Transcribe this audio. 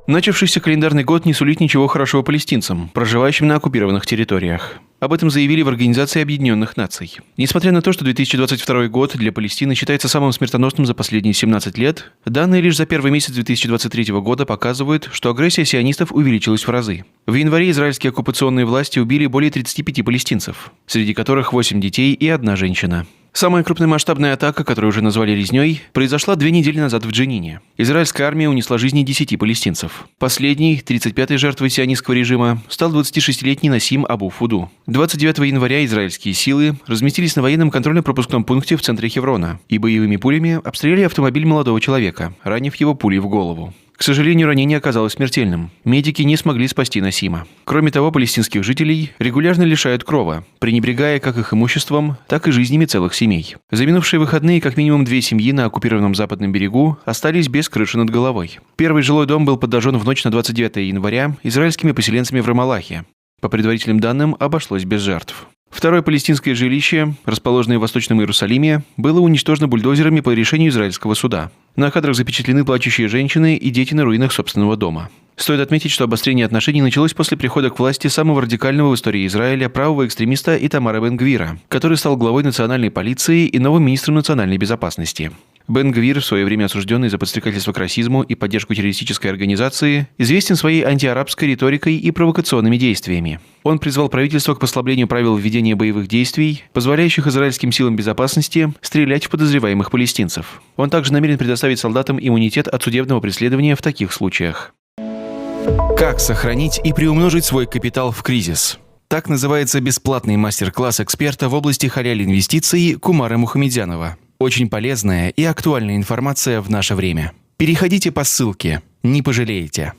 Начавшийся календарный год не сулит ничего хорошего палестинцам, проживающим на оккупированных территориях. Об этом заявили в Организации Объединенных Наций. Несмотря на то, что 2022 год для Палестины считается самым смертоносным за последние 17 лет, данные лишь за первый месяц 2023 года показывают, что агрессия сионистов увеличилась в разы. В январе израильские оккупационные власти убили более 35 палестинцев, среди которых 8 детей и 1 женщина. Самая крупномасштабная атака, которую уже назвали резней, произошла 2 недели назад в Дженине. Израильская армия унесла жизни 10 палестинцев. Последней, 35-й жертвой сионистского режима, стал 26-летний Насим Абу Фуду. 29 января израильские силы разместились на военном контрольно-пропускном пункте в центре Хеврона и боевыми пулями обстреляли автомобиль молодого человека, ранив его пулей в голову. К сожалению, ранение оказалось смертельным. Медики не смогли спасти Насима. Кроме того, палестинских жителей регулярно лишают крова, пренебрегая как их имуществом, так и жизнями целых семей. За минувшие выходные как минимум 2 семьи на оккупированном западном берегу остались без крыши над головой. Первый жилой дом был подожжен в ночь на 29 января израильскими поселенцами в Рамаллахе. По предварительным данным, обошлось без жертв. Второе палестинское жилище, расположенное в Восточном Иерусалиме, было уничтожено бульдозерами по решению израильского суда. На кадрах запечатлены плачущие женщины и дети на руинах собственного дома. Стоит отметить, что обострение отношений началось после прихода к власти самого радикального в истории Израиля правого экстремиста Итамара Бен-Гвира, который стал главой национальной полиции и новым министром национальной безопасности. Бен-Гвир, в свое время осужденный за подстрекательство к расизму и поддержку террористической организации, известен своей антиарабской риторикой и провокационными действиями. Он призвал правительство к послаблению правил введения боевых действий, позволяющих израильским силам безопасности стрелять в подозреваемых палестинцев. Он также намерен предоставить солдатам иммунитет от судебного преследования в таких случаях. Как сохранить и приумножить свой капитал в кризис? Так называется бесплатный мастер-класс эксперта в области халяль-инвестиций Кумара Мухамедзянова. Очень полезная и актуальная информация в наше время. Переходите по ссылке, не пожалеете.